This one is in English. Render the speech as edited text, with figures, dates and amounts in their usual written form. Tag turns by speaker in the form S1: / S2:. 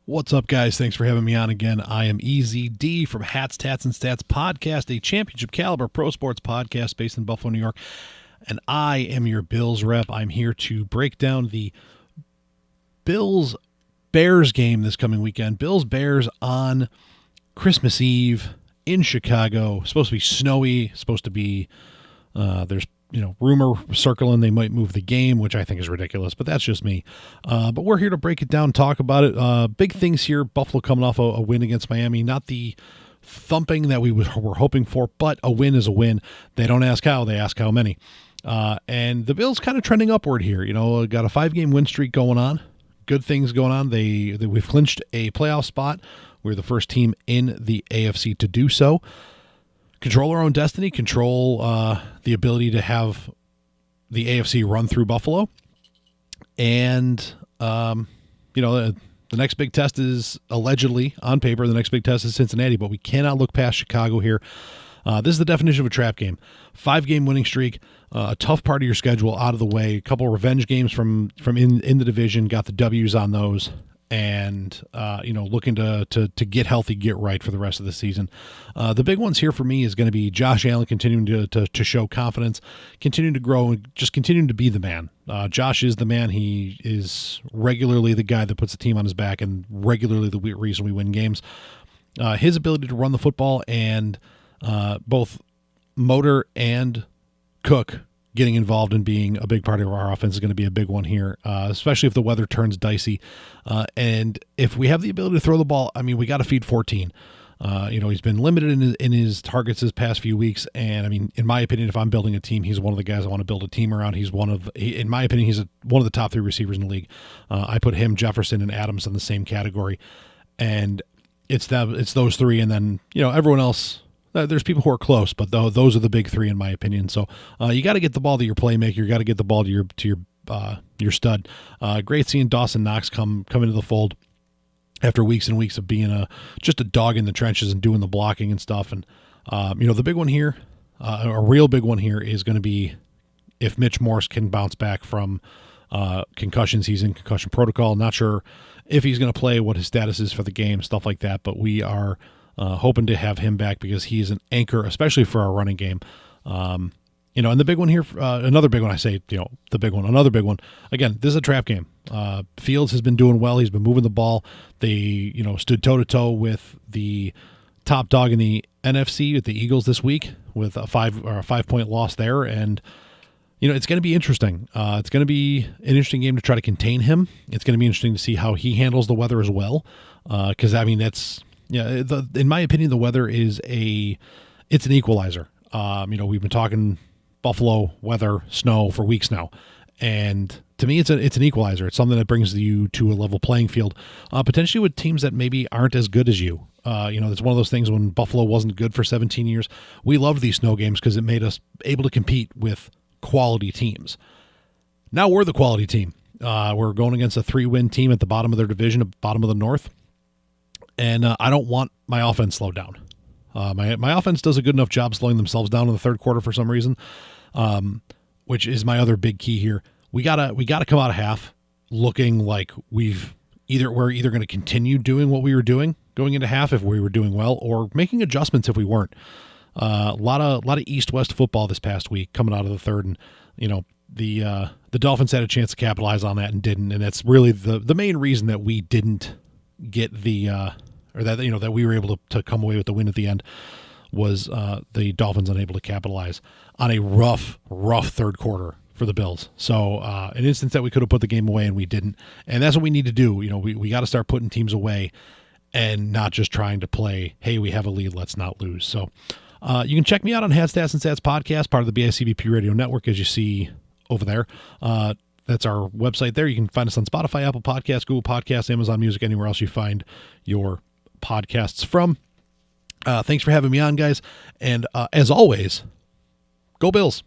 S1: What's up, guys? Thanks for having me on again. I am EZD from Hats, Tats, and Stats Podcast, a championship caliber pro sports podcast based in Buffalo, New York. And I am your Bills rep. I'm here to break down the Bills-Bears game this coming weekend. Bills-Bears on Christmas Eve in Chicago. Supposed to be snowy. Supposed to be, there's rumor circling they might move the game, which I think is ridiculous, but that's just me. But we're here to break it down, talk about it. Big things here. Buffalo coming off a win against Miami. Not the thumping that we were hoping for, but a win is a win. They don't ask how, they ask how many. And the Bills kind of trending upward here. Got a 5-game win streak going on. Good things going on. We've clinched a playoff spot. We're the first team in the AFC to do so. Control our own destiny, control the ability to have the AFC run through Buffalo. And, the next big test is allegedly, on paper, the next big test is Cincinnati, but we cannot look past Chicago here. This is the definition of a trap game. 5-game winning streak, a tough part of your schedule out of the way, a couple of revenge games from in the division, got the W's on those. And, looking to get healthy, get right for the rest of the season. The big ones here for me is going to be Josh Allen continuing to show confidence, continuing to grow, and just continuing to be the man. Josh is the man. He is regularly the guy that puts the team on his back and regularly the reason we win games. His ability to run the football and both Motor and Cook getting involved in being a big part of our offense is going to be a big one here, especially if the weather turns dicey. And if we have the ability to throw the ball, we got to feed 14. He's been limited in his targets this past few weeks. And in my opinion, if I'm building a team, he's one of the guys I want to build a team around. In my opinion, he's one of the top 3 receivers in the league. I put him, Jefferson, and Adams in the same category. And it's those 3. And then, everyone else, there's people who are close, but those are the big 3 in my opinion. So you got to get the ball to your playmaker. You got to get the ball to your stud. Great seeing Dawson Knox come into the fold after weeks and weeks of being just a dog in the trenches and doing the blocking and stuff. And the big one here, a real big one here, is going to be if Mitch Morse can bounce back from concussions. He's in concussion protocol. Not sure if he's going to play, what his status is for the game, stuff like that. But we are hoping to have him back because he's an anchor, especially for our running game. And the big one here, another big one, another big one. Again, this is a trap game. Fields has been doing well. He's been moving the ball. They, stood toe-to-toe with the top dog in the NFC, with the Eagles this week, with a 5-point loss there. And, it's going to be interesting. It's going to be an interesting game to try to contain him. It's going to be interesting to see how he handles the weather as well. Because, that's... Yeah, in my opinion, the weather it's an equalizer. We've been talking Buffalo weather, snow for weeks now, and to me, it's an equalizer. It's something that brings you to a level playing field, potentially with teams that maybe aren't as good as you. It's one of those things when Buffalo wasn't good for 17 years. We loved these snow games because it made us able to compete with quality teams. Now we're the quality team. We're going against a 3-win team at the bottom of their division, bottom of the North. And I don't want my offense slowed down. My offense does a good enough job slowing themselves down in the third quarter for some reason, which is my other big key here. We gotta come out of half looking like we're either going to continue doing what we were doing going into half if we were doing well, or making adjustments if we weren't. A lot of East-West football this past week coming out of the third, and the Dolphins had a chance to capitalize on that and didn't, and that's really the main reason that we didn't get that we were able to come away with the win at the end was the Dolphins unable to capitalize on a rough third quarter for the Bills. So an instance that we could have put the game away and we didn't. And that's what we need to do. We got to start putting teams away and not just trying to play, hey, we have a lead, let's not lose. So you can check me out on Hats, Stats, and Stats Podcast, part of the BICBP Radio Network, as you see over there. That's our website there. You can find us on Spotify, Apple Podcasts, Google Podcasts, Amazon Music, anywhere else you find your podcasts from. Thanks for having me on, guys. And as always, go Bills.